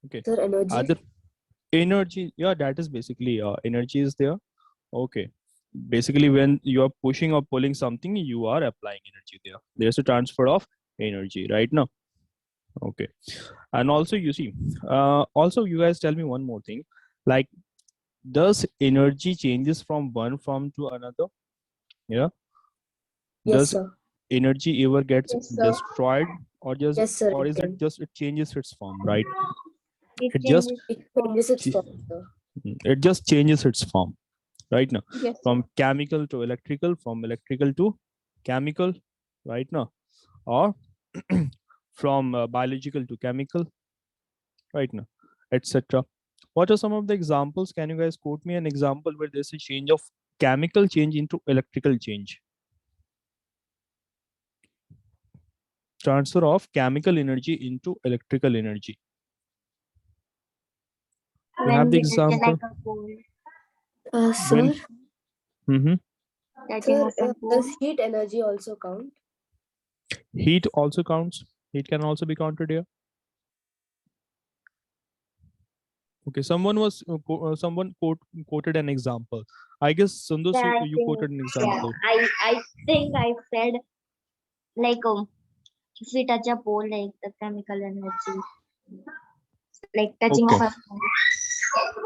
Okay. Sir, energy. Other energy, yeah, that is basically energy is there. Okay. Basically, when you are pushing or pulling something, you are applying energy there. There's a transfer of energy right now. Okay. And also, you see, also you guys tell me one more thing. Like, does energy changes from one form to another? Yeah. Yes, Does sir. energy ever gets Yes, sir. destroyed, or just, Yes, sir. or It is it can. just it changes its form, right? It It just changes. It changes its ch- form, sir. it just changes its form right now, Yes, sir. from chemical to electrical, from electrical to chemical, right now, or from biological to chemical, right now, etc. What are some of the examples? Can you guys quote me an example where there's a change of chemical change into electrical change? Transfer of chemical energy into electrical energy. You have When the we touch example. like a pole, When Sir, touching sir, of some pole. does heat energy also count? heat also counts. Heat can also be counted here. Okay, someone was quoted an example. I guess Sundus, Yeah, I you think. quoted an Yeah, example. I think I said like if we touch a pole, like the chemical energy, like touching of Okay. a pole.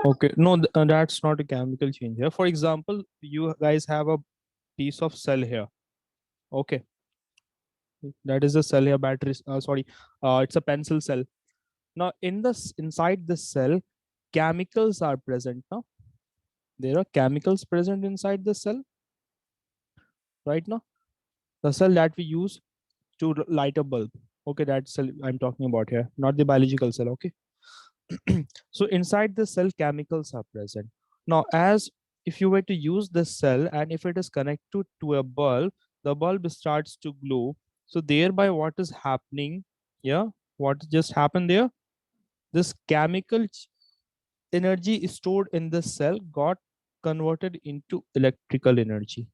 Okay. No, that's not a chemical change here. For example, you guys have a piece of cell here. Okay. That is a cell here. Battery. Sorry. It's a pencil cell. Now, inside the cell, chemicals are present. Now, there are chemicals present inside the cell. Right now, the cell that we use to light a bulb. Okay, that cell I'm talking about here, not the biological cell. Okay. So inside the cell, chemicals are present. Now, as if you were to use the cell and if it is connected to a bulb, the bulb starts to glow. So thereby what is happening? Yeah, what just happened there? This chemical energy stored in the cell got converted into electrical energy.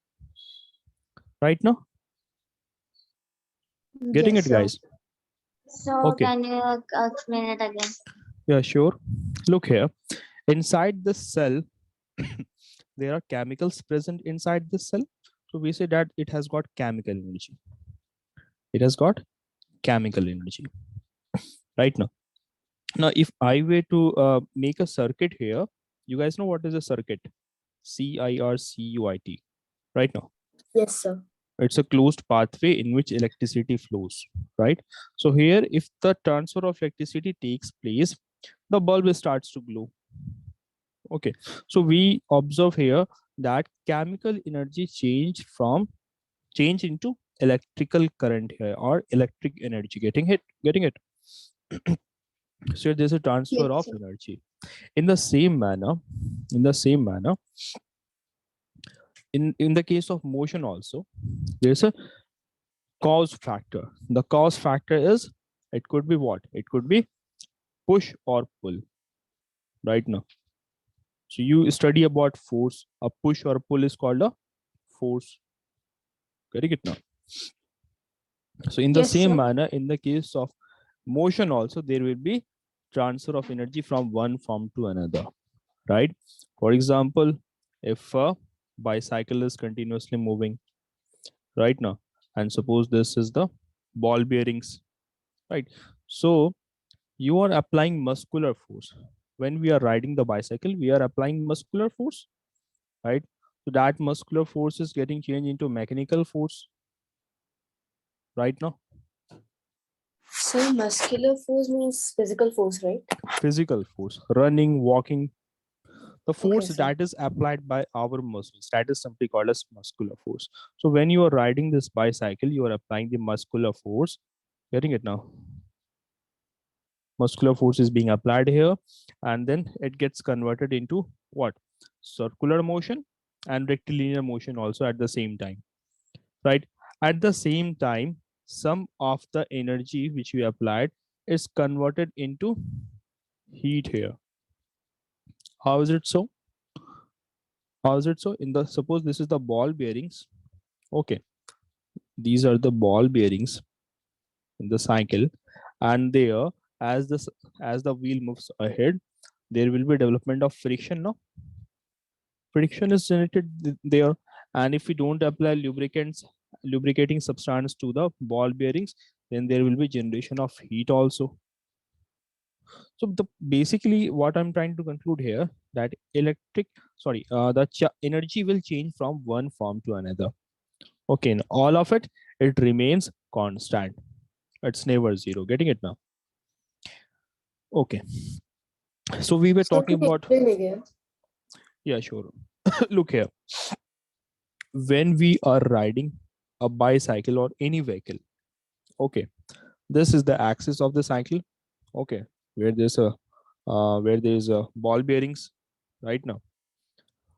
Right now, getting Yes, it, sir. guys? So Okay, can you explain it again? yeah, sure. Look here, inside the cell, there are chemicals present inside this cell. So we say that it has got chemical energy. It has got chemical energy right now. Now, if I were to make a circuit here, you guys know what is a circuit? CIRCUIT. Right now, Yes, sir. it's a closed pathway in which electricity flows. Right. So here, if the transfer of electricity takes place, the bulb starts to glow. Okay. So we observe here that chemical energy change into electrical current here, or electric energy. Getting it. So there's a transfer Yes, of sir. energy. In the same manner, in the same manner, in the case of motion also, there's a cause factor. The cause factor is, it could be what? It could be push or pull. Right now, so you study about force. A push or pull is called a force. Getting it now? So in the Yes, same sir. manner, in the case of motion also, there will be transfer of energy from one form to another, right? For example, if a bicycle is continuously moving right now, and suppose this is the ball bearings, right? So you are applying muscular force. When we are riding the bicycle, we are applying muscular force, right? So that muscular force is getting changed into mechanical force right now. So muscular force means physical force, right? Physical force, running, walking, the Okay, force sir. that is applied by our muscles, that is simply called as muscular force. So when you are riding this bicycle, you are applying the muscular force. Getting it now? Muscular force is being applied here, and then it gets converted into what? Circular motion and rectilinear motion also at the same time, right? At the same time, some of the energy which we applied is converted into heat here. How is it so? How is it so? In the, suppose this is the ball bearings. Okay, these are the ball bearings in the cycle, and there as the wheel moves ahead, there will be development of friction. No, friction is generated there, and if we don't apply lubricating substance to the ball bearings, then there will be generation of heat also. So the basically what I'm trying to conclude here, that energy will change from one form to another. Okay, in all of it, it remains constant. It's never zero. Getting it now? Okay. So we were So talking can you about, explain again? yeah, sure. Look here. When we are riding a bicycle or any vehicle, okay, this is the axis of the cycle. Okay, where there's a ball bearings right now.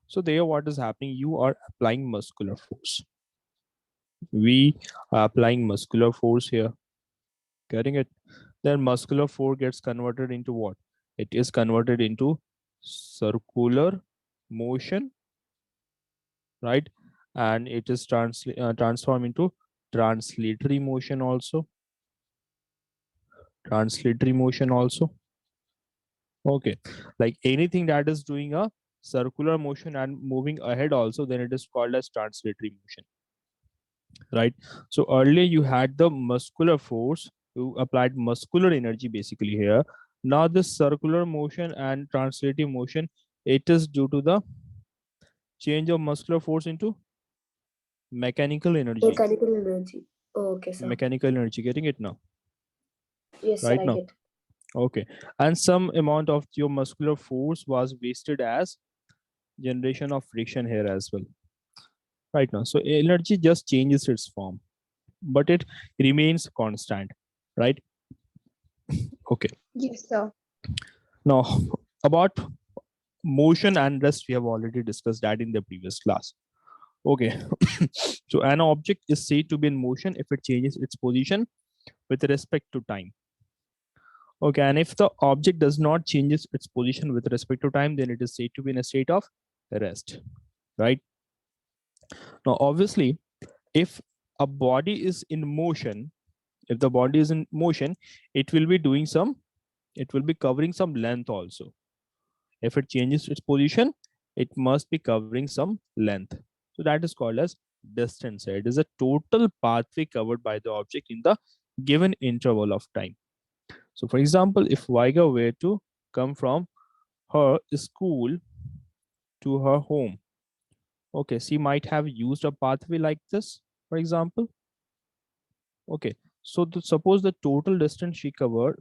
So there, what is happening? You are applying muscular force. We are applying muscular force here. Getting it? Then muscular force gets converted into what? It is converted into circular motion, right? And it is transformed into translatory motion also. Translatory motion also. Okay, like anything that is doing a circular motion and moving ahead also, then it is called as translatory motion, right? So earlier you had the muscular force, you applied muscular energy basically here. Now this circular motion and translative motion, it is due to the change of muscular force into mechanical energy. Mechanical energy. Oh, okay, sir. Mechanical energy, getting it now? Yes, sir, Right I now? get. Okay. And some amount of your muscular force was wasted as generation of friction here as well. Right now. So energy just changes its form, but it remains constant, right? Okay. Yes, sir. Now, about motion and rest, we have already discussed that in the previous class. Okay. So an object is said to be in motion if it changes its position with respect to time. Okay, and if the object does not changes its position with respect to time, then it is said to be in a state of rest, right? Now, obviously, if a body is in motion, if the body is in motion, it will be doing some, it will be covering some length also. If it changes its position, it must be covering some length. So that is called as distance. It is a total pathway covered by the object in the given interval of time. So for example, if Vaiga were to come from her school to her home, okay, she might have used a pathway like this, for example. Okay, so suppose the total distance she covered,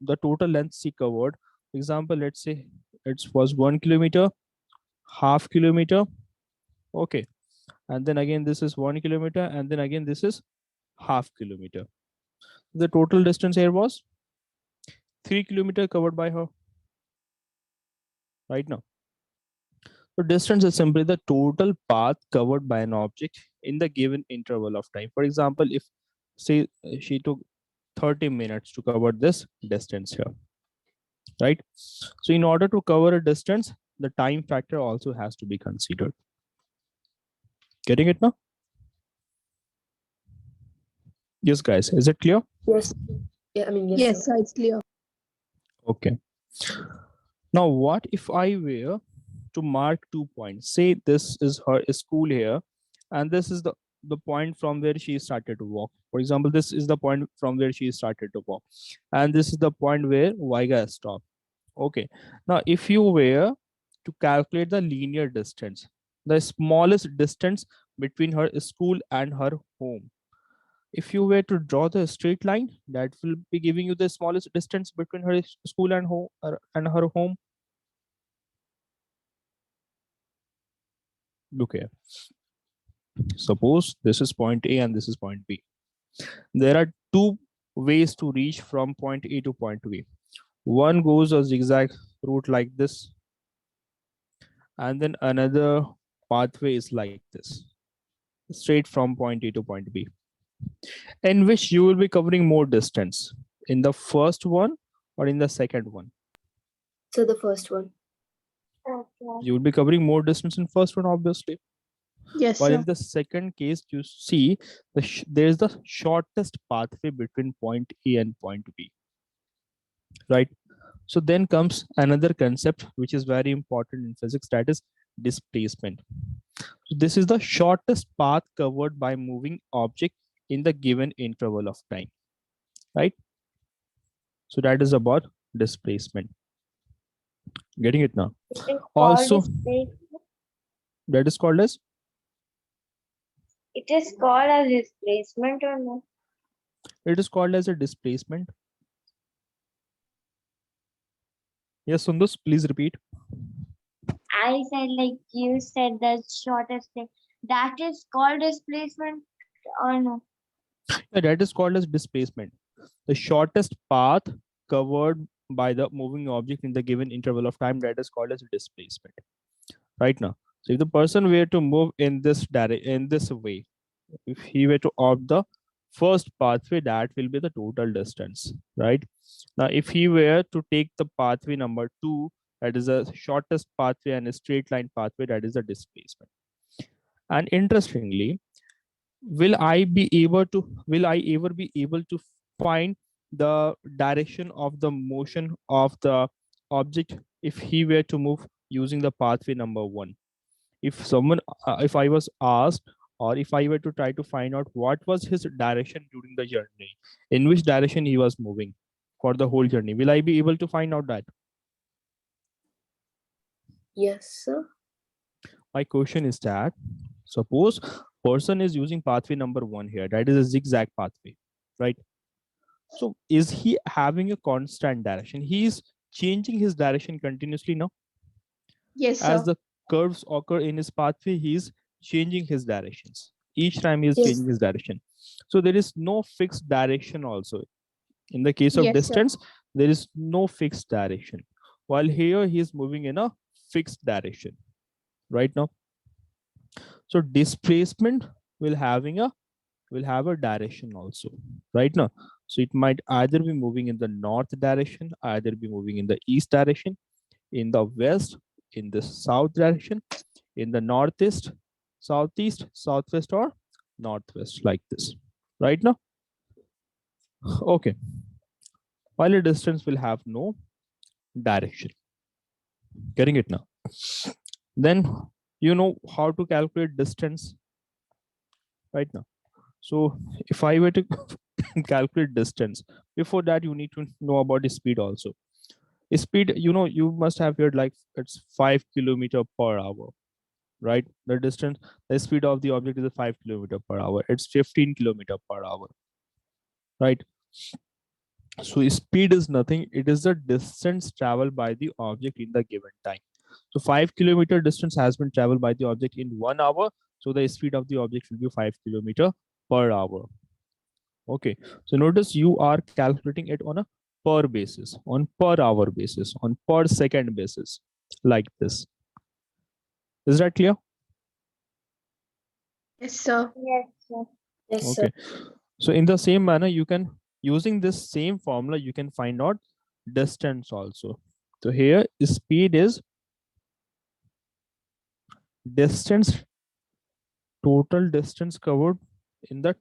the total length she covered, for example, let's say it was 1 kilometer, half kilometer, okay, and then again this is 1 kilometer, and then again this is half kilometer. The total distance here was 3 kilometer covered by her right now. So distance is simply the total path covered by an object in the given interval of time. For example, if say she took 30 minutes to cover this distance here, right? So in order to cover a distance, the time factor also has to be considered. Getting it now? Yes, guys, is it clear? Yes. Yeah, I mean, yes, Yes, sir. sir, it's clear. Okay. Now, what if I were to mark 2 points? Say this is her school here, and this is the point from where she started to walk. For example, this is the point from where she started to walk, and this is the point where Vaiga stopped. Okay. Now, if you were to calculate the linear distance, the smallest distance between her school and her home, if you were to draw the straight line, that will be giving you the smallest distance between her school and home and her home. Look here. Suppose this is point A and this is point B. There are two ways to reach from point A to point B. One goes a zigzag route like this, and then another pathway is like this, straight from point A to point B, in which you will be covering more distance in the first one or in the second one. So the first one. You will be covering more distance in first one, obviously. Yes, While sir. in the second case, you see there is the shortest pathway between point A and point B. right? So then comes another concept which is very important in physics, that is displacement. So this is the shortest path covered by moving object in the given interval of time, right? So that is about displacement. Getting it now? It is called Also, displacement. that is called as, It is called as displacement or no? it is called as a displacement. Yes, Sundus, please repeat. I said like you said the shortest thing. That is called displacement or no? Yeah, that is called as displacement. The shortest path covered by the moving object in the given interval of time, that is called as displacement. Right now, so if the person were to move in this way, if he were to opt the first pathway, that will be the total distance, right? Now if he were to take the pathway number 2, that is the shortest pathway and a straight line pathway, that is the displacement. And interestingly, will I ever be able to find the direction of the motion of the object if he were to move using the pathway number 1? If someone if I was asked, or if I were to try to find out what was his direction during the journey, in which direction he was moving for the whole journey, will I be able to find out that? Yes, sir. My question is that, suppose person is using pathway number 1 here, that is a zigzag pathway, right? So is he having a constant direction? He is changing his direction continuously now. Yes, As sir. the curves occur in his pathway, he is changing his directions. Each time he is Yes. changing his direction. So there is no fixed direction also. In the case of Yes, sir. distance, there is no fixed direction. While here he is moving in a fixed direction, right now. So displacement will have a direction also, right now. So it might either be moving in the north direction, either be moving in the east direction, in the west, in the south direction, in the northeast, southeast, southwest, or northwest, like this, right now. Okay, while a distance will have no direction. Getting it now? Then you know how to calculate distance right now. So if I were to calculate distance, before that you need to know about the speed also. Speed, you must have heard like it's 5 kilometer per hour, right? The distance, the speed of the object is a 5 kilometer per hour. It's 15 kilometer per hour, right? So speed is nothing. It is the distance traveled by the object in the given time. So 5 kilometer distance has been traveled by the object in 1 hour. So the speed of the object will be 5 kilometer per hour. Okay. So notice you are calculating it on a per basis, on per hour basis, on per second basis, like this. Is that clear? Yes, sir. Yes, sir. Yes, sir. Okay. So in the same manner, you can, using this same formula, you can find out distance also. So here speed is distance, total distance covered in the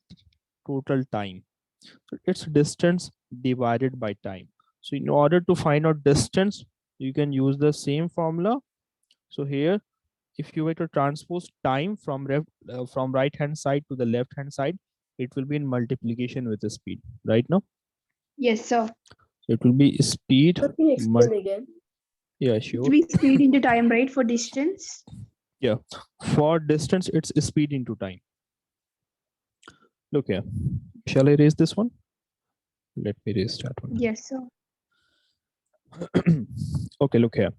total time. So it's distance divided by time. So in order to find out distance, you can use the same formula. So here, if you were to transpose time from from right hand side to the left hand side, it will be in multiplication with the speed, right now. Yes, sir. So it will be speed. Let me explain again. Yeah, It sure. will be speed into time, right? For distance. Yeah, for distance, it's speed into time. Look here. Shall I raise this one? Let me raise that one. Yes, sir. Okay, look here.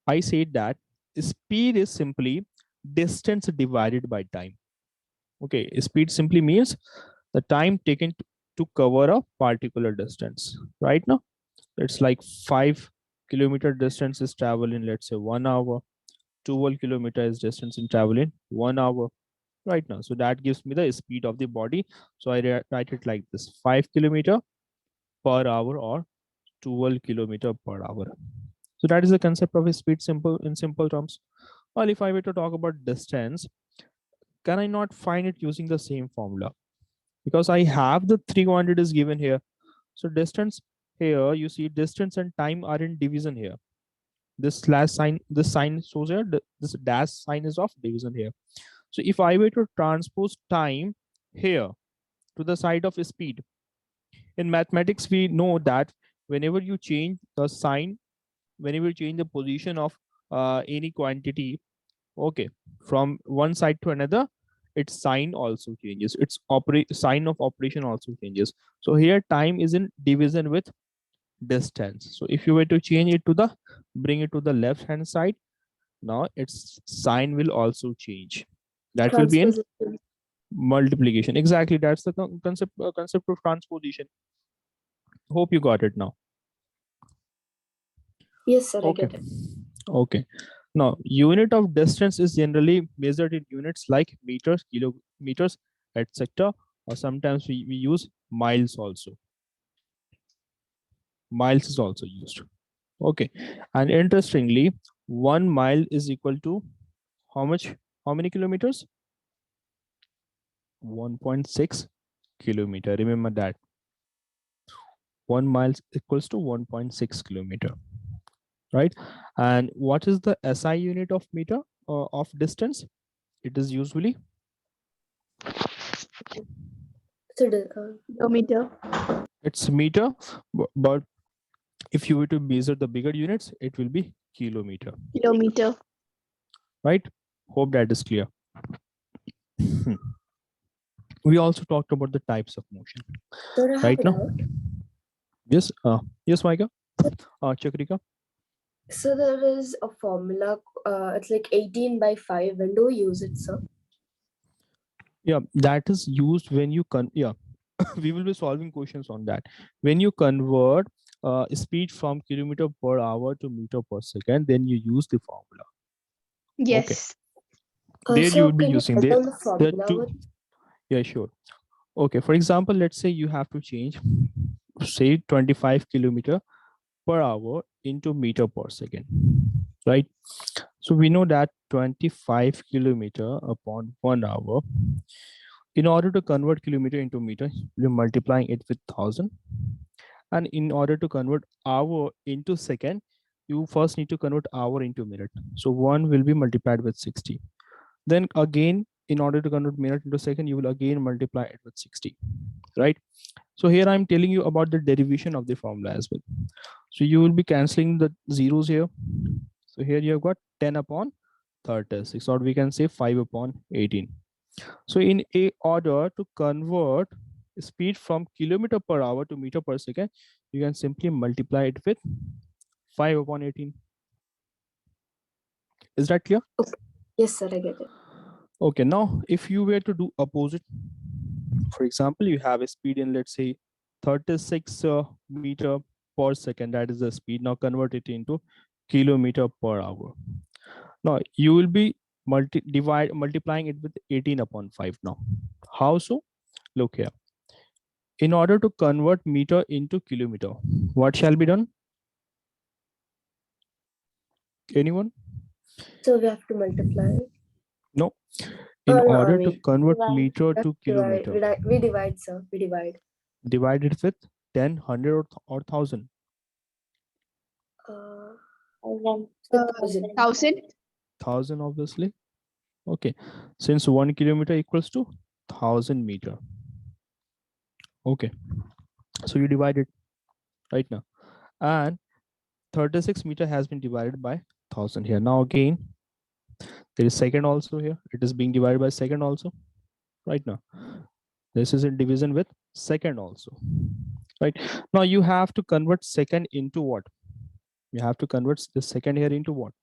I said that speed is simply distance divided by time. Okay, speed simply means the time taken to cover a particular distance. Right now, it's like 5 kilometer distance is travel in, let's say, 1 hour. 12 kilometers distance in travel in 1 hour. Right now, so that gives me the speed of the body. So I write it like this: 5 kilometer per hour, or 12 kilometer per hour. So that is the concept of a speed, simple in simple terms. Well, if I were to talk about distance, can I not find it using the same formula? Because I have the three quantities given here. So distance here you see distance and time are in division here. This slash sign, this sign shows here, this dash sign is of division here. So if I were to transpose time here to the side of speed, in mathematics we know that whenever you change the sign, whenever you change the position of any quantity, okay, from one side to another, its sign also changes, its sign of operation also changes. So here time is in division with distance. So if you were to change it to the, bring it to the left hand side, now its sign will also change. That will be in Transposition. multiplication. Exactly, that's the concept of transposition. Hope you got it now. Yes, sir, I Okay. get it. Okay. Now, unit of distance is generally measured in units like meters, kilometers, etc. Or sometimes we use miles also. Miles is also used. Okay. And interestingly, 1 mile is equal to how much? How many kilometers? 1.6 kilometer. Remember that. 1 mile equals to 1.6 kilometer. Right? And what is the SI unit of meter of distance? It is usually So, Kilometer. it's meter, but if you were to measure the bigger units, it will be kilometer. Kilometer. Right? Hope that is clear. We also talked about the types of motion. sir, I have Right a now? doubt. Yes. Yes, Maika. Chakrika. So there is a formula. It's like 18 by 5. When do we use it, sir? Yeah, that is used when you we will be solving questions on that. When you convert speed from kilometer per hour to meter per second, then you use the formula. Yes. There you So will be can you using write down the the formula? two. Yeah, sure. Okay, for example, let's say you have to change, say 25 kilometer per hour into meter per second, right? So we know that 25 kilometer upon 1 hour, in order to convert kilometer into meter, you're multiplying it with 1000. And in order to convert hour into second, you first need to convert hour into minute. So 1 will be multiplied with 60. Then again, in order to convert minute into second, you will again multiply it with 60, right? So here I'm telling you about the derivation of the formula as well. So you will be canceling the zeros here. So here you have got 10 upon 36, or we can say 5 upon 18. So in a order to convert speed from kilometer per hour to meter per second, you can simply multiply it with 5 upon 18. Is that clear? Yes, sir, I get it. Okay, now if you were to do opposite, for example, you have a speed in, let's say, 36 meter per second, that is the speed. Now convert it into kilometer per hour. Now you will be multiplying it with 18 upon 5 now. How so? Look here. In order to convert meter into kilometer, what shall be done? Anyone? So we have to multiply. No. In No, order to we convert Divide. meter to divide. kilometer, We divide, sir. We divide. divide it with 10, 100 or 1000. Uh, Thousand. so 1000. 1000. 1000 obviously. Okay. Since 1 kilometer equals to 1000 meter. Okay. So you divide it right now. And 36 meter has been divided by 1000 here. Now again, there is second also here. It is being divided by second also right now. This is in division with second also, right? Now you have to convert second into what? You have to convert the second here into what?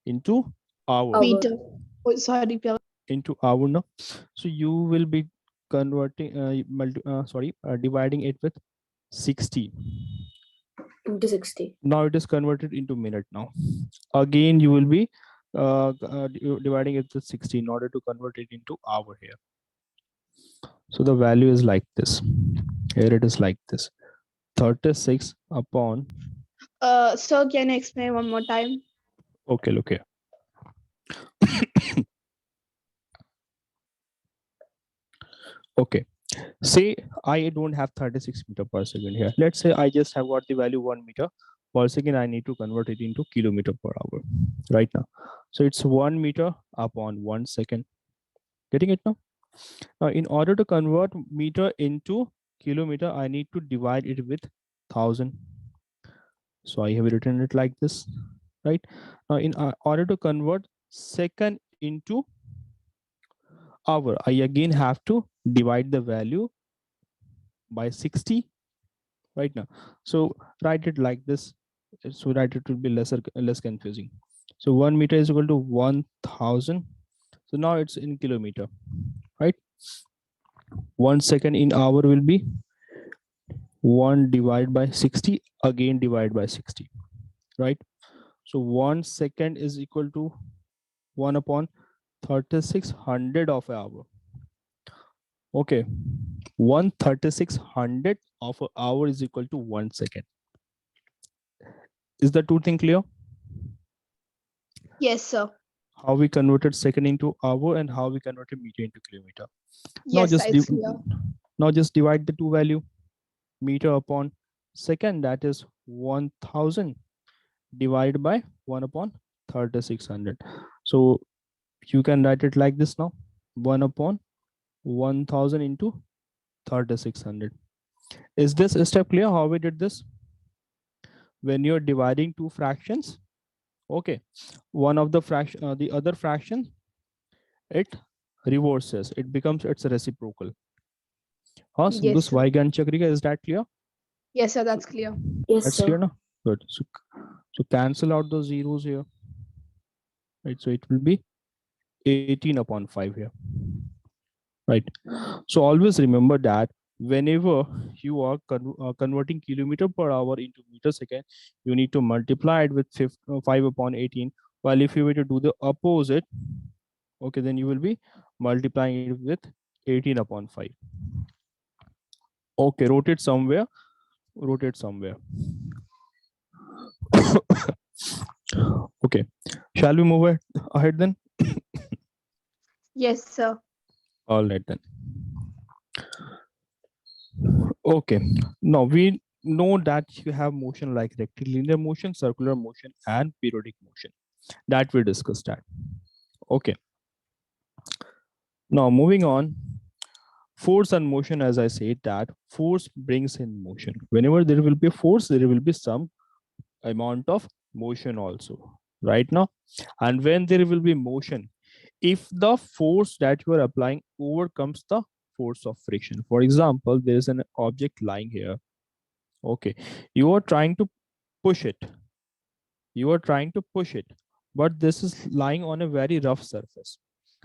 Into hour. Hour. Meter. Oh, sorry, Pavit. Into hour now. So you will be converting, dividing it with 60. Into 60. Now it is converted into minute now. Again, you will be dividing it with 60 in order to convert it into hour here. So the value is like this. Here it is like this. 36 upon. Sir, can you explain one more time? Okay, look here. Okay. Say I don't have 36 meter per second here. Let's say I just have got the value 1 meter per second. I need to convert it into kilometer per hour right now. So it's 1 meter upon 1 second. Getting it now? Now, in order to convert meter into kilometer, I need to divide it with 1000. So I have written it like this, right? Now, in order to convert second into hour, I again have to divide the value by 60 right now. So write it like this so that it will be less confusing. So 1 meter is equal to 1000. So now it's in kilometer, right? 1 second in hour will be 1 divided by 60, again divide by 60, right? So 1 second is equal to 1 upon 3600 of an hour. Okay, 1/3600 of an hour is equal to 1 second. Is the two thing clear? Yes, sir. How we converted second into hour and how we converted meter into kilometer. Yes, it's clear. Now just divide the two value, meter upon second, that is 1000 divided by 1 upon 3600. So you can write it like this now, 1 upon 1000 into 3600. Is this step clear how we did this? When you're dividing two fractions, okay, one of the fraction, the other fraction, it reverses, it becomes its reciprocal. Yes, sir. Is that clear? Yes, sir, that's clear. Yes, That's sir. clear now. Good. So cancel out the zeros here, right? So it will be 18 upon 5 here, right? So always remember that whenever you are converting kilometer per hour into meter second, you need to multiply it with 5 upon 18. While if you were to do the opposite, okay, then you will be multiplying it with 18 upon 5. Okay, rotate somewhere. Okay, shall we move ahead then? Yes, sir. All right then. Okay, now we know that you have motion like rectilinear motion, circular motion, and periodic motion. That we discussed that. Okay. Now moving on, force and motion. As I said, that force brings in motion. Whenever there will be a force, there will be some amount of motion also, right now. And when there will be motion, if the force that you are applying overcomes the force of friction, for example, there is an object lying here. Okay, you are trying to push it. But this is lying on a very rough surface.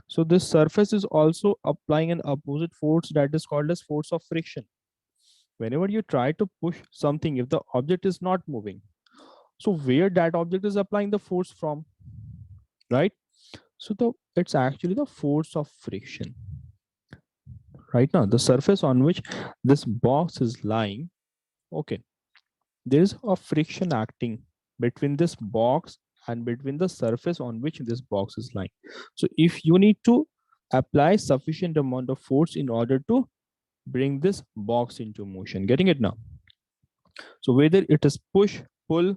So this surface is also applying an opposite force that is called as force of friction. Whenever you try to push something, if the object is not moving, so where that object is applying the force from, right? So it's actually the force of friction. Right now, the surface on which this box is lying, okay, there is a friction acting between this box and between the surface on which this box is lying. So if you need to apply sufficient amount of force in order to bring this box into motion, getting it now? So whether it is push, pull,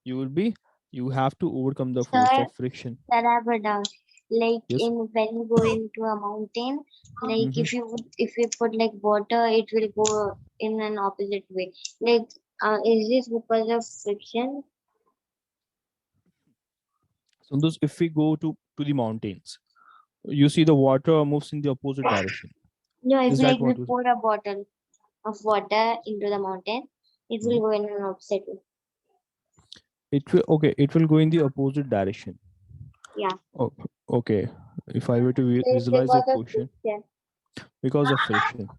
you have to overcome the force Sir, of friction. that I have a doubt. Like Yes. in when you go into a mountain, like Mhm. if you put like water, it will go in an opposite way. Like is this because of friction? So those, if we go to the mountains, you see the water moves in the opposite direction. No, if Is like that we what you? pour a bottle of water into the mountain, it will Mhm. go in an opposite way. It will, okay, it will go in the opposite direction. Yeah. Oh, okay. If I were to So it's visualize your because of question, friction. because of friction.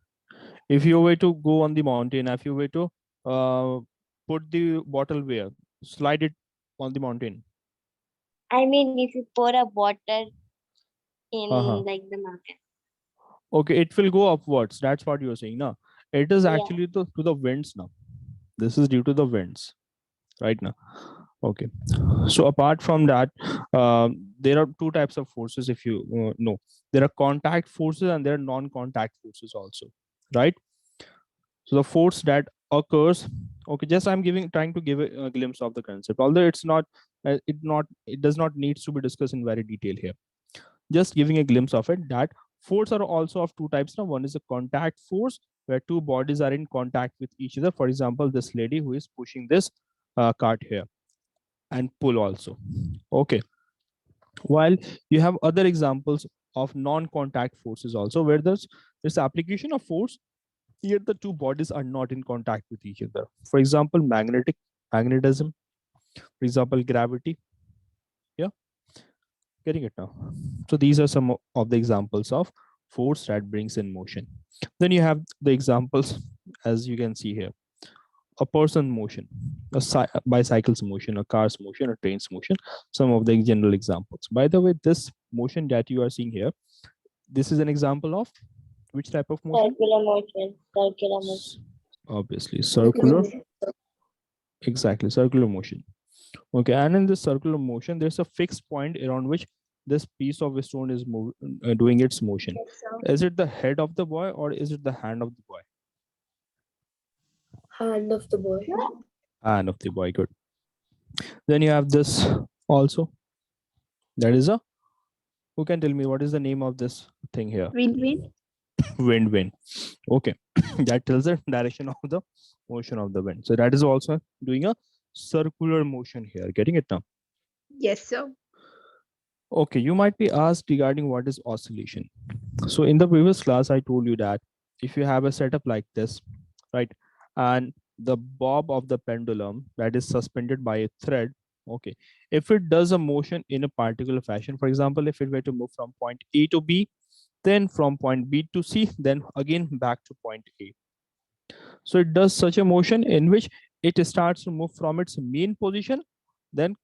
If you were to go on the mountain, if you were to uh, put the bottle where, slide it on the mountain. I mean, if you pour a water in Uh-huh. like the mountain. Okay, it will go upwards. That's what you're saying now. It is Yeah. actually to the winds now. This is due to the winds right now. Okay. So apart from that, there are two types of forces. If you know, there are contact forces and there are non-contact forces also, right? So the force that occurs, okay, just I'm trying to give a glimpse of the concept, although it's not, it does not needs to be discussed in very detail here. Just giving a glimpse of it, that force are also of two types. Now, one is a contact force, where two bodies are in contact with each other. For example, this lady who is pushing this cart here, and pull also. Okay. While you have other examples of non-contact forces also, where there's application of force, yet the two bodies are not in contact with each other. For example, magnetism, for example, gravity. Yeah, getting it now. So these are some of the examples of force that brings in motion. Then you have the examples, as you can see here: a person motion, a bicycle's motion, a car's motion, a train's motion. Some of the general examples. By the way, this motion that you are seeing here, this is an example of which type of motion? Circular motion. Circular motion. Obviously, circular. Exactly, circular motion. Okay, and in this circular motion, there's a fixed point around which this piece of stone is doing its motion. Is it the head of the boy or is it the hand of the boy? Hand of the boy. Hand of the boy. Good. Then you have this also. That is a. Who can tell me what is the name of this thing here? Wind. Wind. Okay, that tells the direction of the motion of the wind. So that is also doing a circular motion here. Getting it now? Yes, sir. Okay, you might be asked regarding what is oscillation. So in the previous class, I told you that if you have a setup like this, right, and the bob of the pendulum that is suspended by a thread, okay, if it does a motion in a particular fashion, for example, if it were to move from point A to B, then from point B to C, then again back to point A. So it does such a motion in which it starts to move from its mean position, then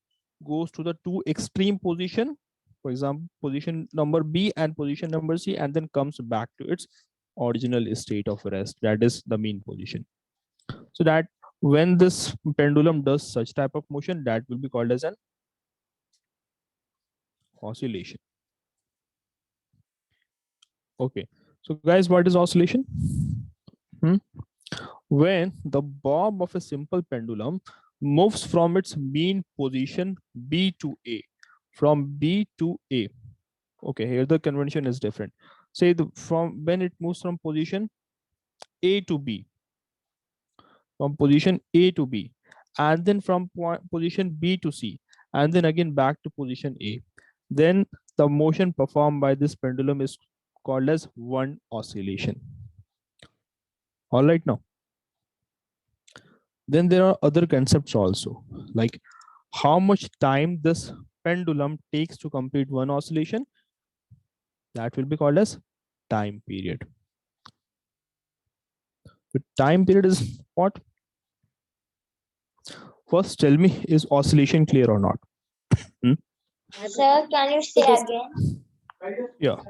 goes to the two extreme position, for example, position number B and position number C, and then comes back to its original state of rest, that is the mean position. So that when this pendulum does such type of motion, that will be called as an oscillation. Okay, so guys, what is oscillation? When the bob of a simple pendulum moves from its mean position B to A, from B to A. Okay, here the convention is different. Say from when it moves from position A to B, from position A to B, and then from position B to C, and then again back to position A, then the motion performed by this pendulum is called as one oscillation. All right now. Then there are other concepts also, like how much time this pendulum takes to complete one oscillation. That will be called as time period. The time period is what? First, tell me, is oscillation clear or not? Sir, can you say again? Yeah.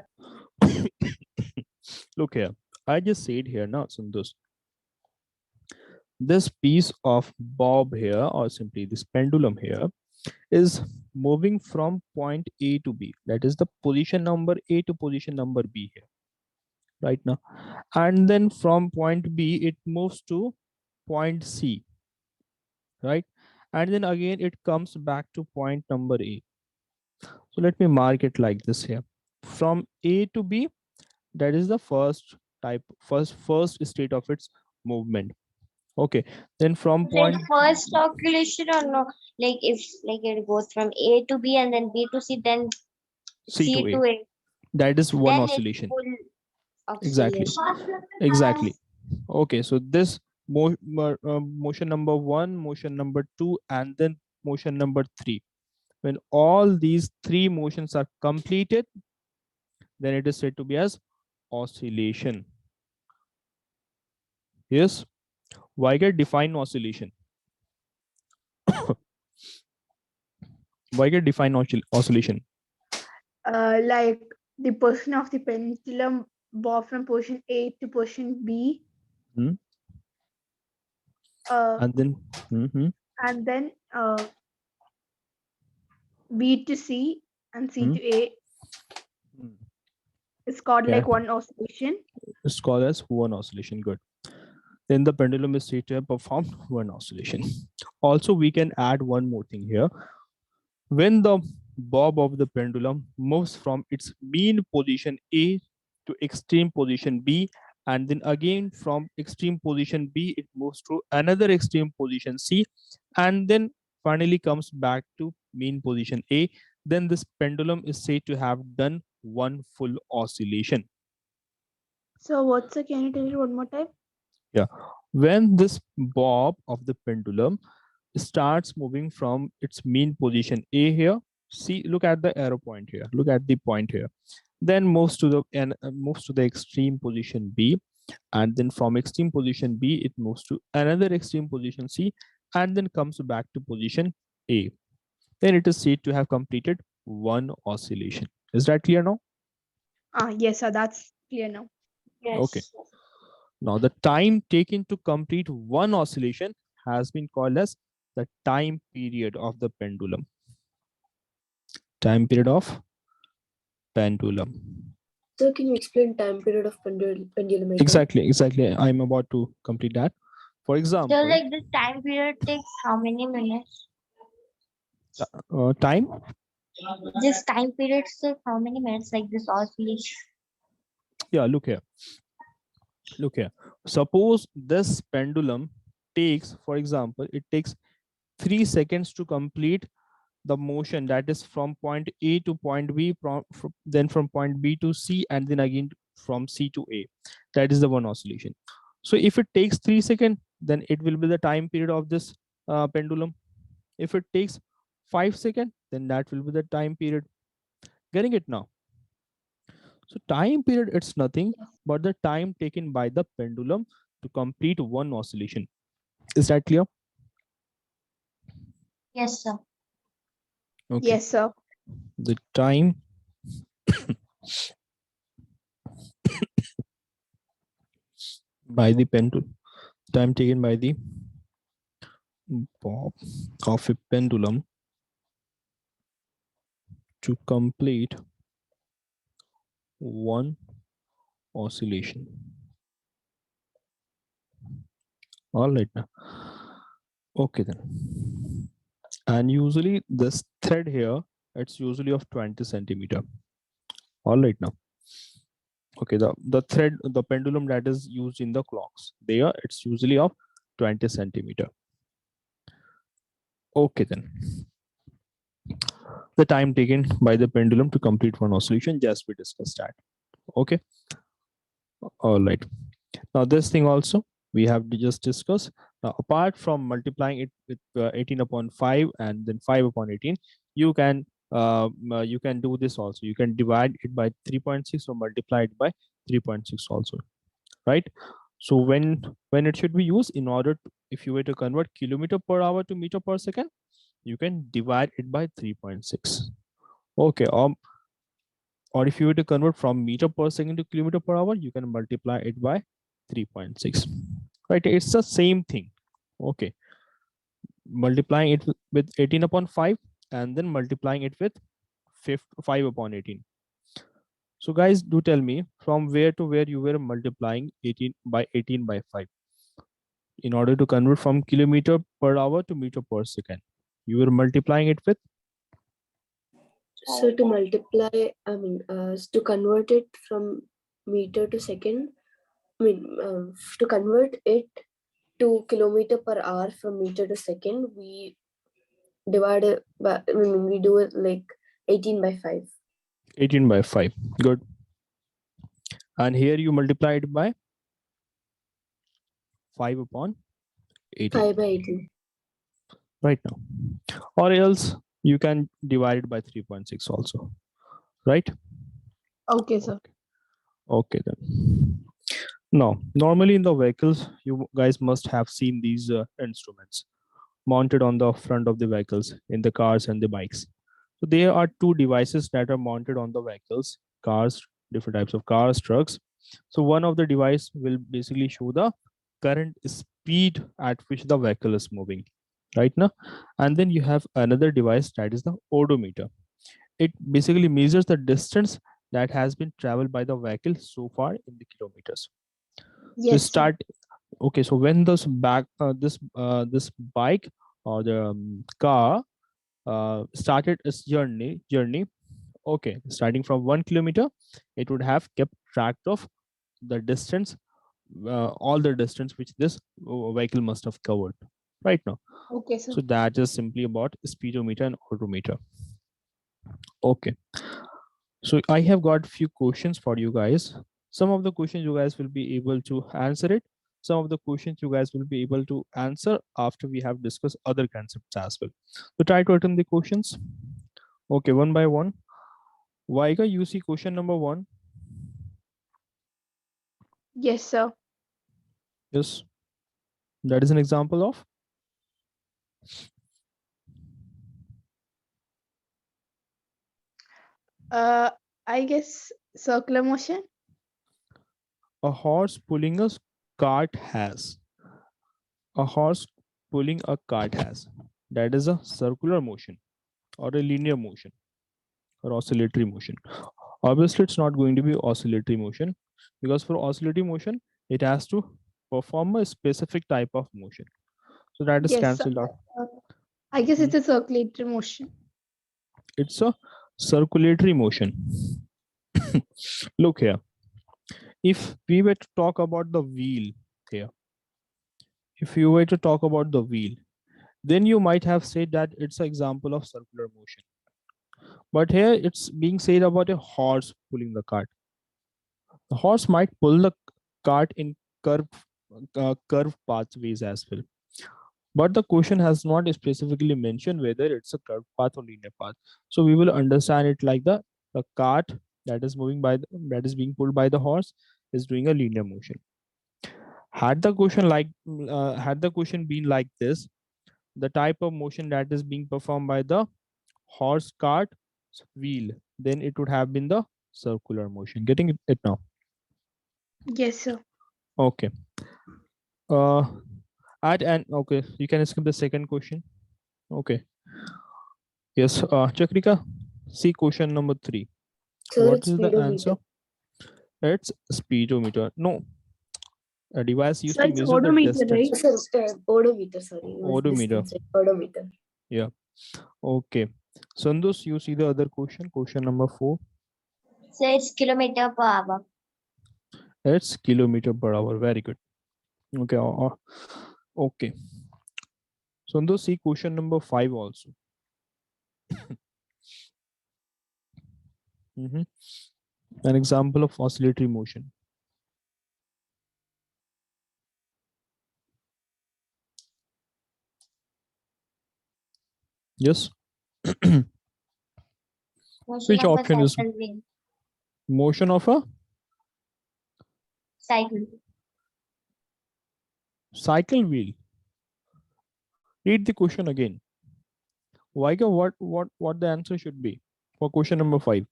Look here. I just said here now, Sundus. This piece of bob here, or simply this pendulum here, is moving from point A to B. That is the position number A to position number B here, right now. And then from point B, it moves to point C, right? And then again, it comes back to point number A. So let me mark it like this here. From A to B, that is the first type, first state of its movement. Okay, then from point Like first calculation or no? Like if like it goes from A to B and then B to C, then C to C A, to A, that is one then it's oscillation. full Exactly. oscillation. Exactly. Okay, so this motion number one, motion number two, and then motion number three. When all these three motions are completed, then it is said to be as oscillation. Yes. Weiger define oscillation. Weiger define oscillation. Like the position of the pendulum bob from position A to position B. Hmm. Uh, And then and then B to C and C to A is called Okay. like one oscillation. It's called as one oscillation. Good. Then the pendulum is said to have performed one oscillation. Also, we can add one more thing here. When the bob of the pendulum moves from its mean position A to extreme position B, and then again from extreme position B, it moves to another extreme position C, and then finally comes back to mean position A, then this pendulum is said to have done one full oscillation. So what's the, can you tell it one more time? Yeah. When this bob of the pendulum starts moving from its mean position A here, see, look at the arrow point here, look at the point here, then moves to the extreme position B, and then from extreme position B it moves to another extreme position C, and then comes back to position A. Then it is said to have completed one oscillation. Is that clear now? Yes, sir, that's clear now. Yes. Okay. Now the time taken to complete one oscillation has been called as the time period of the pendulum. Time period of pendulum. So can you explain time period of pendulum again? Exactly. I'm about to complete that. For So example, like this time period takes how many minutes? time. This time period takes how many minutes? Like this oscillation. Yeah, look here. Look here. Suppose this pendulum takes, for example, it takes 3 seconds to complete the motion, that is from point A to point B, then from point B to C, and then again from C to A. That is the one oscillation. So if it takes 3 seconds, then it will be the time period of this pendulum. If it takes 5 seconds, then that will be the time period. Getting it now? So time period, it's nothing but the time taken by the pendulum to complete one oscillation. Is that clear? Yes, sir. Okay. Yes, sir. The time by the pendulum, time taken by the bob of a pendulum to complete one oscillation. All right now. Okay then. And usually this thread here, it's usually of 20 centimeter. All right now. Okay, the thread, the pendulum that is used in the clocks, there it's usually of 20 centimeter. Okay then. The time taken by the pendulum to complete one oscillation, just we discussed that. Okay. All right. Now this thing also we have to just discuss. Now apart from multiplying it with 18 upon 5 and then 5 upon 18, you can do this also. You can divide it by 3.6 or multiply it by 3.6 also, right? So when it should be used, in order to, if you were to convert kilometer per hour to meter per second, you can divide it by 3.6. Okay. Or if you were to convert from meter per second to kilometer per hour, you can multiply it by 3.6. Right? It's the same thing. Okay. Multiplying it with 18 upon 5 and then multiplying it with 5 upon 18. So guys, do tell me from where to where you were multiplying 18 by 5 in order to convert from kilometer per hour to meter per second. You were multiplying it with. So to multiply, to convert it from meter to second, to convert it to kilometer per hour from meter to second, we divide it by, we do it like 18 by 5. 18 by 5. Good. And here you multiply it by 5 upon 18. 5 by 18. Right now. Or else you can divide it by 3.6 also. Right? Okay, sir. Okay then. Now, normally in the vehicles, you guys must have seen these instruments mounted on the front of the vehicles in the cars and the bikes. So there are two devices that are mounted on the vehicles, cars, different types of cars, trucks. So one of the device will basically show the current speed at which the vehicle is moving. right now. And then you have another device, that is the odometer. It basically measures the distance that has been traveled by the vehicle so far in the kilometers. So Yes, sir. start. Okay, so when this this bike or the car started its journey, okay, starting from 1 kilometer, it would have kept track of the distance, all the distance which this vehicle must have covered right now. Okay, sir. So that is simply about speedometer and odometer. Okay, so I have got few questions for you guys. Some of the questions you guys will be able to answer it. Some of the questions you guys will be able to answer after we have discussed other concepts as well. So try to attempt the questions. Okay, one by one. Vaiga, you see question number 1. Yes, sir. Yes, that is an example of I guess circular motion. a horse pulling a cart has. A horse pulling a cart has. That is a circular motion or a linear motion or oscillatory motion. Obviously, it's not going to be oscillatory motion, because for oscillatory motion, it has to perform a specific type of motion. So that is Yes, sir. cancelled out. I guess Hmm. it's a circulatory motion. It's a circulatory motion. Look here. If we were to talk about the wheel here, if you were to talk about the wheel, then you might have said that it's an example of circular motion. But here it's being said about a horse pulling the cart. The horse might pull the cart in curved pathways as well. But the question has not specifically mentioned whether it's a curved path or linear path. So we will understand it like the cart that is moving by that is being pulled by the horse is doing a linear motion. Had the question had the question been like this, the type of motion that is being performed by the horse cart wheel, then it would have been the circular motion. Getting it now? Yes, sir. Okay. Uh, okay, you can skip the second question. Okay. Yes, Chakrika, see question number 3. Sir, What it's is the answer? speedometer. It's speedometer. No, a device used So to it's measure the odometer, distance. right? Sir, odometer, sorry. It was Odometer. distance. Odometer. Yeah. Okay. Sandus, you see the other question, question number 4. So it's kilometer per hour. It's kilometer per hour. Very good. Okay. Okay. Sandus, see question number 5 also. An example of oscillatory motion. Yes. Motion Which of a option is cycle wheel. motion of a Cycle. cycle wheel? Read the question again. Vaiga, what the answer should be for question number 5?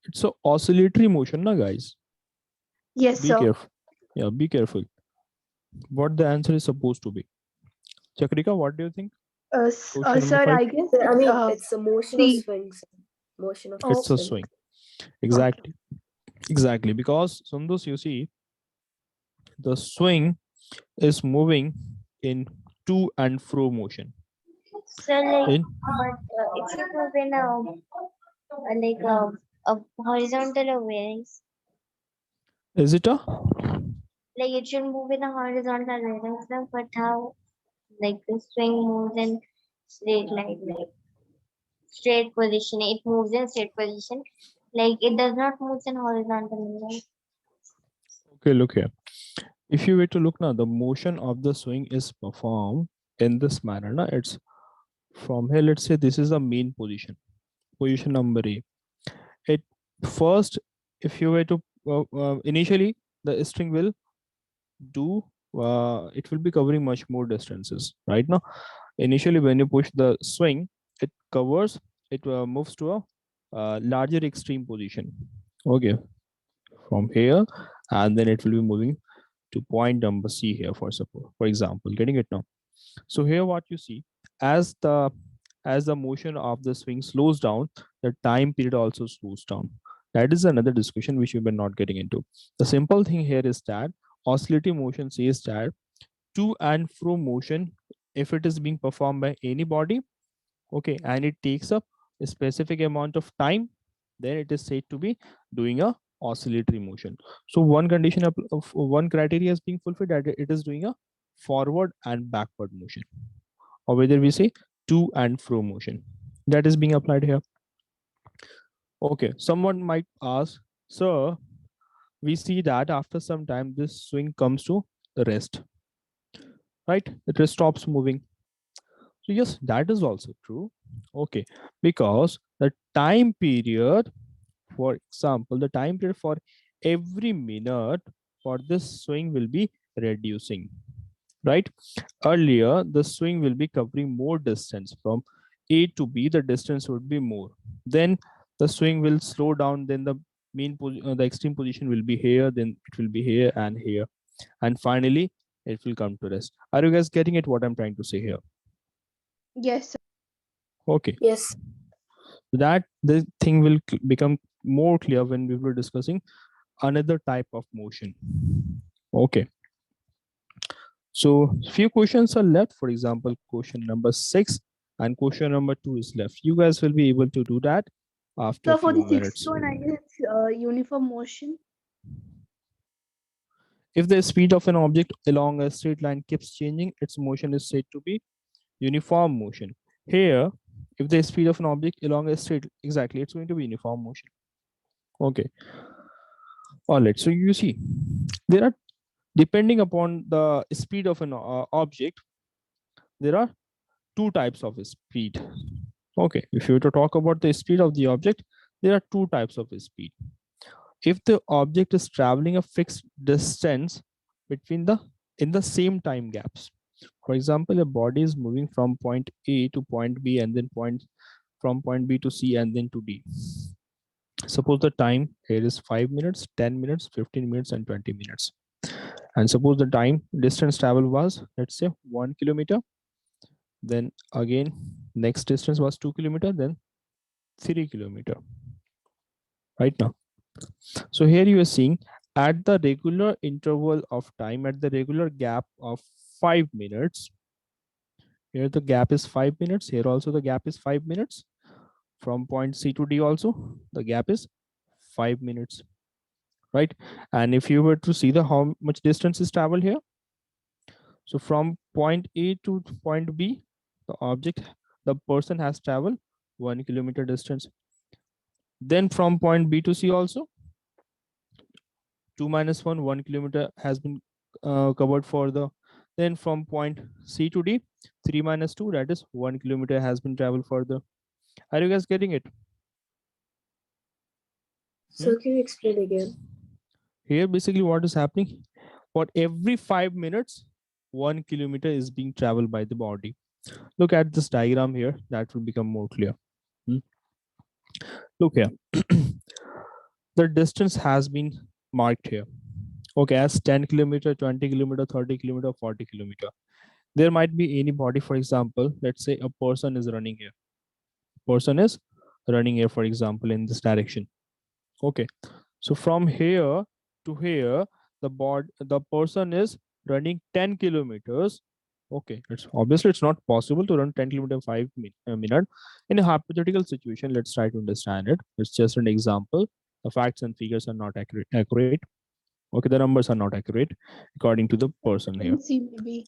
It's a oscillatory motion, na guys. Yes, Be sir. careful. Yeah, be careful. What the answer is supposed to be. Chakrika, what do you think? Question number Sir, 5. I guess Sir, I mean, it's it's a motion of the swing. Sir. Motion of It's a swing. swing. Exactly. Exactly. Because Sundus, you see, the swing is moving in to and fro motion. So like, In but it should move in a horizontal awareness. is it a Like it should move in a horizontal awareness, no? But how like the swing moves in straight line, like straight position. It moves in straight position. Like it does not move in horizontal awareness. okay? Look here. If you were to look now, the motion of the swing is performed in this manner. Now it's from here. Let's say this is the main position. Position number A. It first, if you were to initially the string will do it will be covering much more distances right now. Initially when you push the swing, it covers, it moves to a larger extreme position, okay, from here, and then it will be moving to point number C here, for support, for example. Getting it now? So here what you see, as the motion of the swing slows down, the time period also slows down. That is another discussion which we were not getting into. The simple thing here is that oscillating motion says that to and fro motion, if it is being performed by any body, okay, and it takes up a specific amount of time, then it is said to be doing a oscillatory motion. So one condition of one criteria is being fulfilled, that it is doing a forward and backward motion, or whether we say to and fro motion, that is being applied here. Okay, someone might ask, sir, we see that after some time this swing comes to rest, right? It stops moving. So yes, that is also true. Okay, because the time period, for example, the time period for every minute for this swing will be reducing, right? Earlier, the swing will be covering more distance from A to B, the distance would be more. Then the swing will slow down, then the the extreme position will be here, then it will be here and here. And finally, it will come to rest. Are you guys getting it what I'm trying to say here? Yes, sir. Okay. Yes. That the thing will become more clear when we were discussing another type of motion. Okay, so few questions are left. For example, question number 6 and question number 2 is left. You guys will be able to do that after a So for few the sixth minutes. one, I guess it's uniform motion. If the speed of an object along a straight line keeps changing, its motion is said to be uniform motion. Here, if the speed of an object along a straight, exactly, it's going to be uniform motion. Okay, all right, so you see there are, depending upon the speed of an object, there are two types of speed. Okay, if you were to talk about the speed of the object, there are two types of speed. If the object is traveling a fixed distance between the in the same time gaps, for example, a body is moving from point A to point B and then from point B to C and then to D. Suppose the time here is 5 minutes, 10 minutes, 15 minutes, and 20 minutes. And suppose the time distance travel was, let's say, 1 kilometer. Then again, next distance was 2 kilometer, then 3 kilometer. Right now. So here you are seeing at the regular interval of time, at the regular gap of 5 minutes. Here the gap is 5 minutes. Here also the gap is 5 minutes. From point C to D also, the gap is 5 minutes. Right, and if you were to see the how much distance is traveled here, so from point A to point B, the person has traveled 1 kilometer distance. Then from point B to C also, 2 minus 1, 1 kilometer has been covered for the. Then from point C to D, 3 minus 2, that is 1 kilometer has been traveled further. Are you guys getting it? So can you explain again? Here basically what is happening, for every 5 minutes 1 kilometer is being traveled by the body. Look at this diagram here, that will become more clear. Look here. The distance has been marked here, okay, as 10 kilometer, 20 kilometer, 30 kilometer, 40 kilometer. There might be any body, for example, let's say a person is running here, for example, in this direction. Okay, so from here to here, the person is running 10 kilometers. Okay, it's obviously it's not possible to run 10 kilometers 5 minute. In a hypothetical situation, let's try to understand it. It's just an example. The facts and figures are not accurate. Okay, the numbers are not accurate according to the person here. Doesn't seem to be.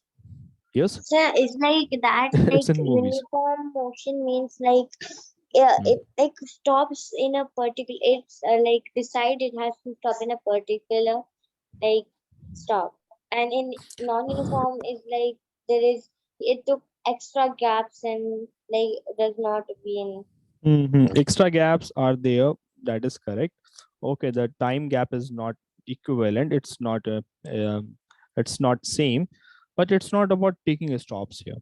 Yes. So it's like that, It's like in movies. uniform motion means like, yeah, it like stops in a particular, it's like decide it has to stop in a particular like stop. And in non-uniform is like there is, it took extra gaps and like does not be in. Extra gaps are there. That is correct. Okay, the time gap is not equivalent. It's not same, but it's not about taking stops here.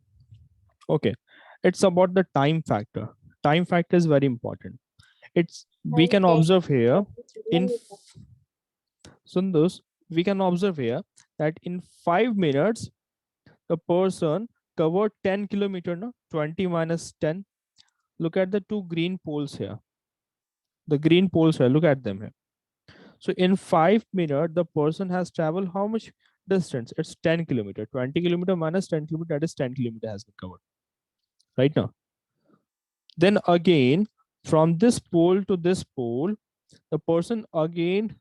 Okay, it's about the time factor. Time factor is very important. It's we can Okay. observe here in Uniform. Sundus, we can observe here that in 5 minutes the person covered 10 kilometer, no? 20 minus 10. Look at the two green poles here. The green poles here, look at them here. So in 5 minutes, the person has traveled how much distance? It's 10 kilometer. 20 kilometer minus 10 kilometer, that is 10 kilometer has been covered. Right now. Then again, from this pole to this pole, the person again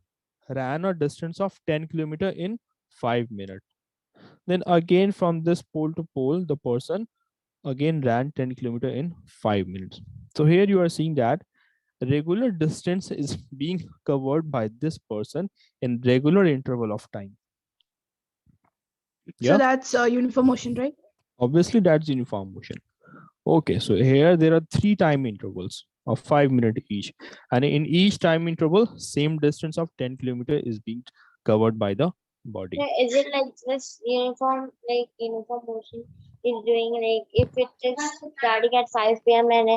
ran a distance of 10 kilometer in 5 minutes. Then again from this pole to pole, the person again ran 10 kilometer in 5 minutes. So here you are seeing that regular distance is being covered by this person in regular interval of time. Yeah, So that's uniform motion, right? obviously that's uniform motion. Okay, so here there are 3 time intervals of 5 minutes each, and in each time interval same distance of 10 kilometer is being covered by the body. Yeah, is it like this uniform motion is doing like if it is starting at 5 p.m. and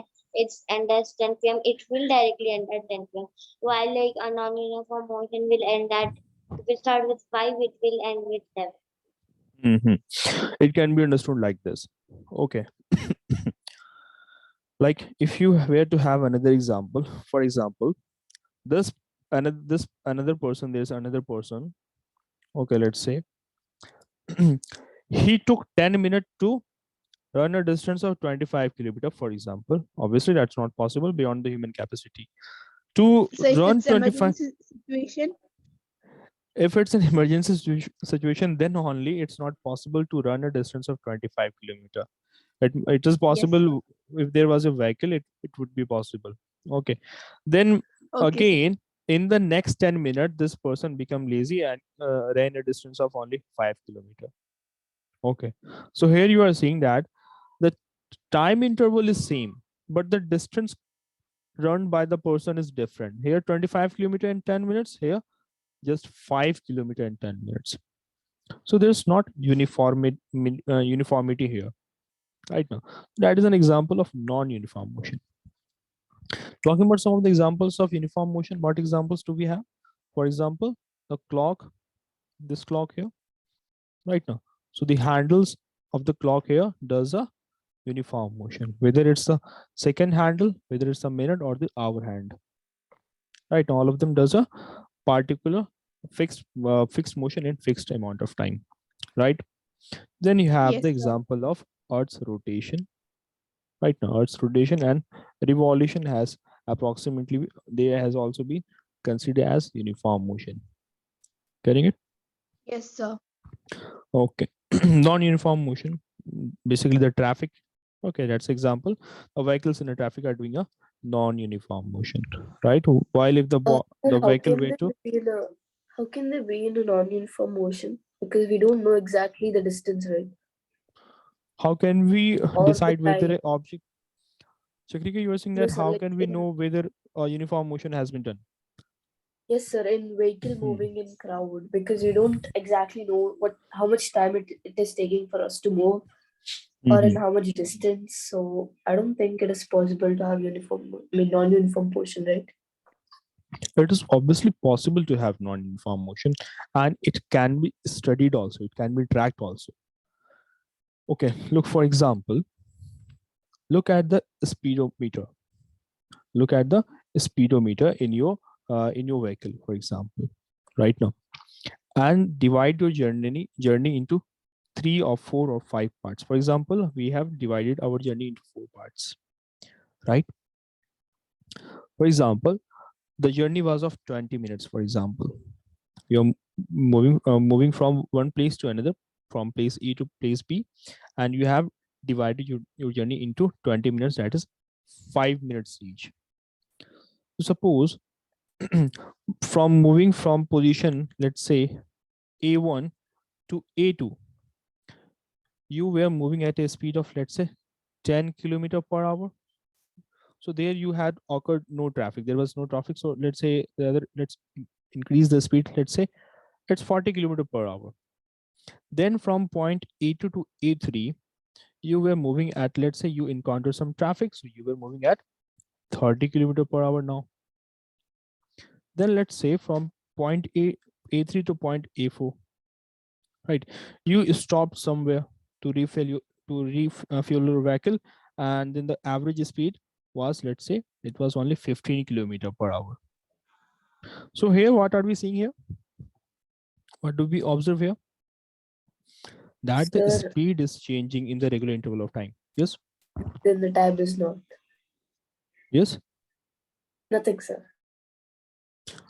it's end at 10 p.m. it will directly end at 10 p.m. While like a non-uniform motion will end at if it start with 5 it will end with 7. It can be understood like this. Okay. Like if you were to have another example, for example, this another person, there's another person. Okay, let's say he took 10 minutes to run a distance of 25 kilometer, for example. Obviously that's not possible beyond the human capacity to So if run it's 25. emergency situation, If it's an emergency situation, then only it's not possible to run a distance of 25 kilometer. It is possible if there was a vehicle, it would be possible. Okay, then okay. again in the next 10 minutes this person become lazy and ran a distance of only 5 kilometer. Okay, so here you are seeing that the time interval is same, but the distance run by the person is different. Here 25 kilometer in 10 minutes, here just 5 kilometer in 10 minutes. So there's not uniformity here right now. That is an example of non-uniform motion. Talking about some of the examples of uniform motion, what examples do we have? For example, the clock, this clock here, right now. So the handles of the clock here does a uniform motion, whether it's the second handle, whether it's the minute or the hour hand. Right now, all of them does a particular fixed motion in fixed amount of time. Right. Then you have the Yes, sir. example of Earth's rotation. Right now, Earth's rotation and revolution has approximately, there has also been considered as uniform motion. Getting it? Yes, sir. Okay. Non-uniform motion, basically the traffic. Okay, that's example. Vehicles in the traffic are doing a non-uniform motion, right? While if the Sir, the vehicle were to, how can they be in a non-uniform motion? Because we don't know exactly the distance, right? how can we Or the decide whether time. an object? Chakrika, you were saying No, that sir, how like can we know whether a uniform motion has been done? yes, sir, in vehicle moving in crowd, because we don't exactly know how much time it is taking for us to move or in how much distance. So I don't think it is possible to have non-uniform motion, right? It is obviously possible to have non-uniform motion, and it can be studied also. It can be tracked also. Okay, look, for example, look at the speedometer. Look at the speedometer in your vehicle, for example, right now, and divide your journey into 3 or 4 or 5 parts. For example, we have divided our journey into 4 parts, right? For example, the journey was of 20 minutes. For example, you're moving from one place to another, from place E to place B, and you have divided your journey into 20 minutes, that is 5 minutes each. So suppose from moving from position, let's say A1 to A2, you were moving at a speed of, let's say, 10 kilometer per hour. So there you had occurred no traffic, there was no traffic. So let's say let's increase the speed, let's say it's 40 kilometer per hour. Then from point A2 to A3, you were moving at, let's say you encounter some traffic, so you were moving at 30 kilometer per hour now. Then let's say from point A3 to point A4, right? You stopped somewhere to refill to refuel your vehicle, and then the average speed was, let's say, it was only 15 kilometer per hour. So here, what are we seeing here? What do we observe here? That the Sir, speed is changing in the regular interval of time. Yes. then the time is not. Yes. Nothing, sir.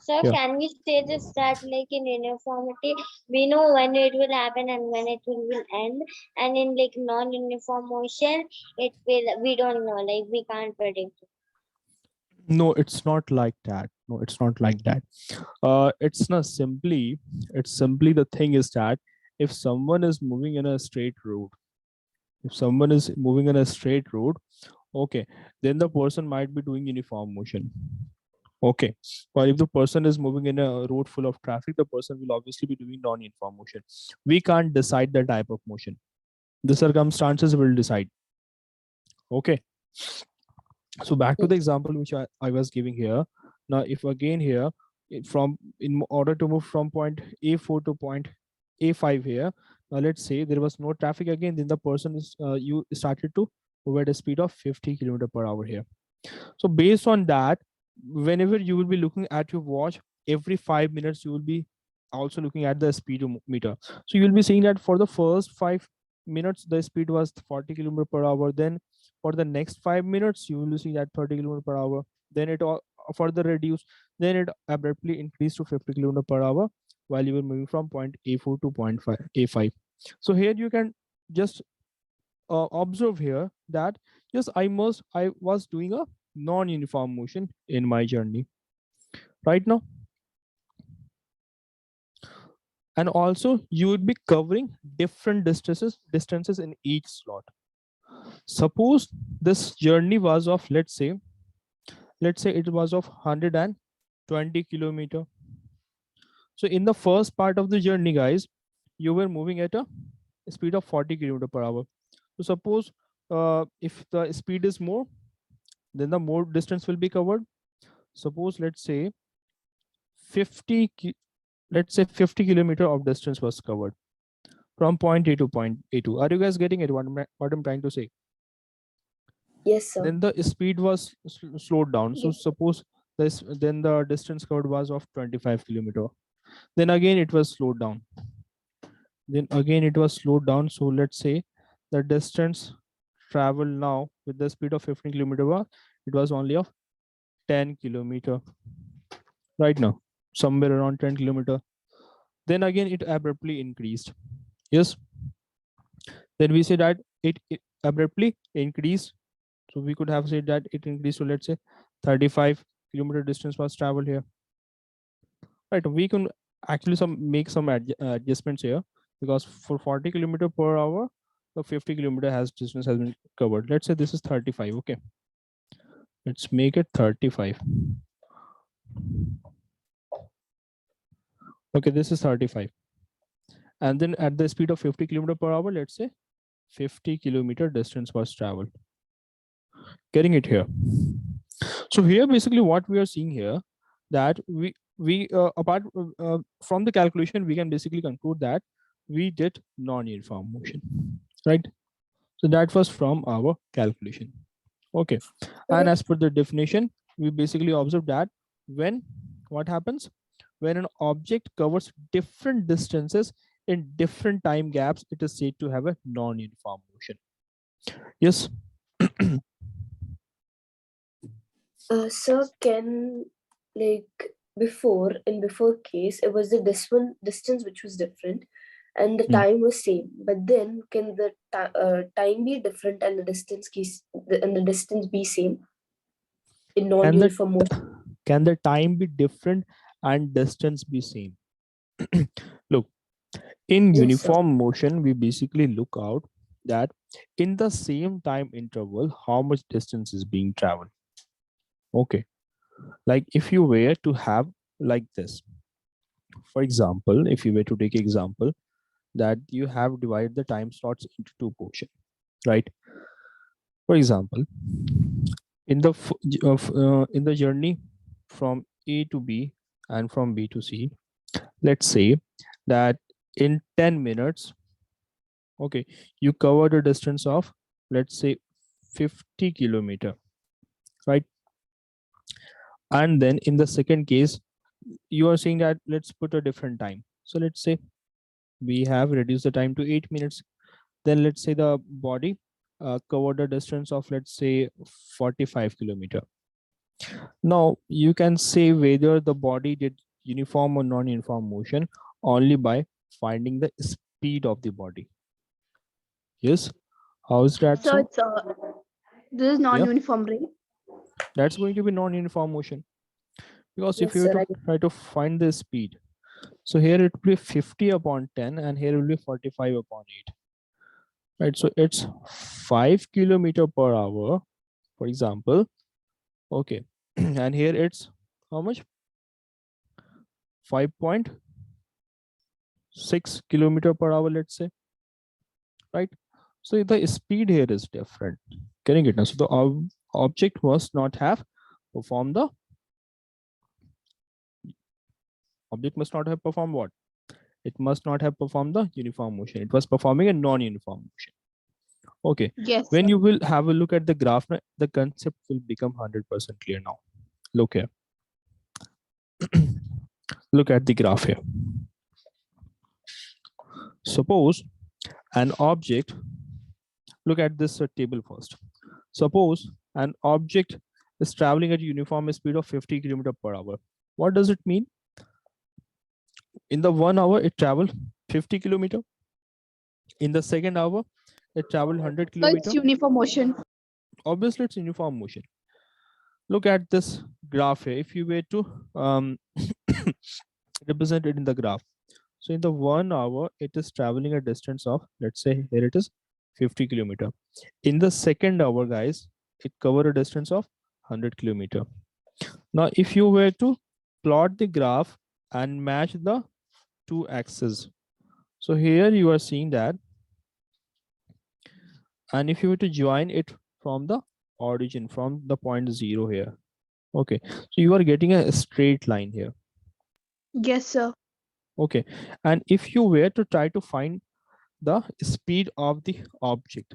So Yeah. can we say this that like in uniformity, we know when it will happen and when it will end, and in like non-uniform motion, it will we don't know, like we can't predict. No, it's not like that. No, it's not like that. It's not simply. It's simply the thing is that if someone is moving in a straight road, if someone is moving in a straight road, okay, then the person might be doing uniform motion. Okay. But if the person is moving in a road full of traffic, the person will obviously be doing non-uniform motion. We can't decide the type of motion. The circumstances will decide. Okay. So back to the example which I was giving here. Now, if again here, from in order to move from point A4 to point A5 here, now let's say there was no traffic again, then the person is you started to move at a speed of 50 kilometer per hour here. So based on that, whenever you will be looking at your watch, every 5 minutes you will be also looking at the speedometer. So you will be seeing that for the first 5 minutes the speed was 40 kilometer per hour. Then for the next 5 minutes you will see that 30 kilometer per hour. Then it all further reduced. Then it abruptly increased to 50 kilometer per hour while you were moving from point A4 to point A5. So here you can just observe here that yes, I was doing a non-uniform motion in my journey right now. And also you would be covering different distances in each slot. Suppose this journey was of, let's say it was of 120 kilometer. So in the first part of the journey, guys, you were moving at a speed of 40 kilometer per hour. So suppose if the speed is more, then the more distance will be covered. Suppose let's say 50 kilometer of distance was covered from point A to point A2. Are you guys getting it? What I'm trying to say? Yes, sir. Then the speed was slowed down. So Yes. suppose this, then the distance covered was of 25 kilometer. Then again it was slowed down. Then again it was slowed down. So let's say the distance traveled now with the speed of 15 kilometer, it was only of 10 kilometer. Right now, somewhere around 10 kilometer. Then again it abruptly increased. Yes. Then we say that it abruptly increased. So we could have said that it increased to, let's say, 35 kilometer distance was traveled here. Right. We can actually make some adjustments here, because for 40 kilometer per hour, the 50 kilometer distance has been covered. Let's say this is 35. Okay. Let's make it 35. Okay, this is 35. And then at the speed of 50 kilometer per hour, let's say 50 kilometer distance was traveled. Getting it here? So here basically what we are seeing here, that we apart from the calculation, we can basically conclude that we did non-uniform motion, right? So that was from our calculation. Okay. And as per the definition, we basically observe that when what happens when an object covers different distances in different time gaps, it is said to have a non-uniform motion. Yes. Sir, can, like, before case it was the distance which was different and the Hmm. time was same, but then can the time be different and the distance be same in Can the non-uniform motion? can the time be different and distance be same? Look, in Yes, sir. uniform motion, we basically look out that in the same time interval, how much distance is being traveled. Okay. Like if you were to have like this, for example, if you were to take example that you have divided the time slots into two portions, right? For example, in the in the journey from A to B and from B to C, let's say that in 10 minutes Okay, you covered a distance of, let's say, 50 kilometer, right? And then in the second case, you are saying that let's put a different time. So let's say we have reduced the time to 8 minutes. Then let's say the body covered a distance of, let's say, 45 kilometer. Now you can say whether the body did uniform or non-uniform motion only by finding the speed of the body. Yes, how is that So so? it's this is Yeah, non-uniform, right? that's going to be non-uniform motion, because if Yes, you were sir. to try to find the speed, so here it will be 50 upon 10 and here will be 45 upon 8, right? So it's 5 kilometer per hour, for example. Okay, and here it's how much? 5.6 kilometer per hour, let's say, right? So the speed here is different. Getting it now? So the object must not have performed the object must not have performed what? It must not have performed the uniform motion. It was performing a non-uniform motion. Okay. Yes. When you will have a look at the graph, the concept will become 100% clear now. Look here. Look at the graph here. Suppose an object, look at this table first. Suppose an object is traveling at uniform speed of 50 km per hour. What does it mean? In the 1 hour, it traveled 50 km. In the second hour, it traveled 100 So it's km. uniform motion. Obviously, it's uniform motion. Look at this graph here. If you were to represent it in the graph, so in the 1 hour, it is traveling a distance of, let's say here it is 50 km. In the second hour, guys, it covered a distance of 100 km. Now, if you were to plot the graph and match the two axes, so here you are seeing that, and if you were to join it from the origin, from the point 0 here, okay, so you are getting a straight line here. Yes, sir. Okay, and if you were to try to find the speed of the object,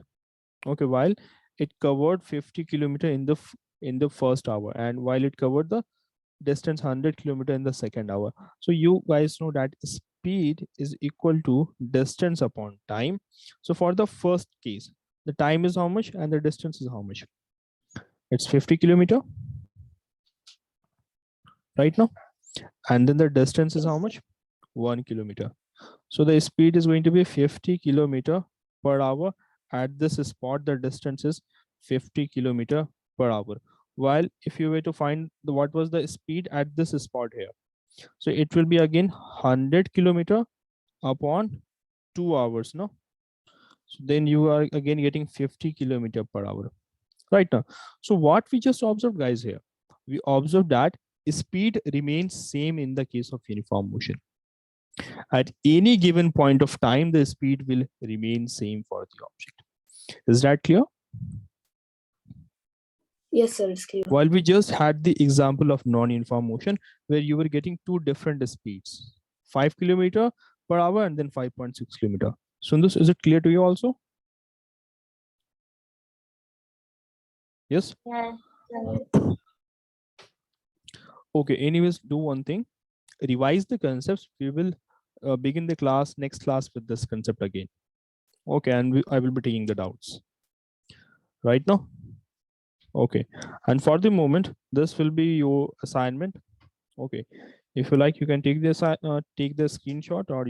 okay, while it covered 50 kilometer in the first hour, and while it covered the distance 100 kilometer in the second hour, so you guys know that speed is equal to distance upon time. So for the first case, the time is how much and the distance is how much? It's 50 kilometer right now, and then the distance is how much? 1 kilometer. So the speed is going to be 50 kilometer per hour. At this spot, the distance is 50 kilometer per hour. While if you were to find what was the speed at this spot here, so it will be again 100 kilometer upon 2 hours. No, so then you are again getting 50 kilometer per hour right now. So what we just observed, guys, here, we observed that speed remains same in the case of uniform motion. At any given point of time, the speed will remain same for the object. Is that clear? Yes, sir. It's clear. While we just had the example of non-uniform motion where you were getting two different speeds, 5 kilometer per hour and then 5.6 kilometer. Sundus, is it clear to you also? Yes. Yes. Okay. Anyways, do one thing. Revise the concepts. We will begin the next class with this concept again. Okay, and I will be taking the doubts right now. Okay, and for the moment, this will be your assignment. Okay, if you like, you can take this take the screenshot, or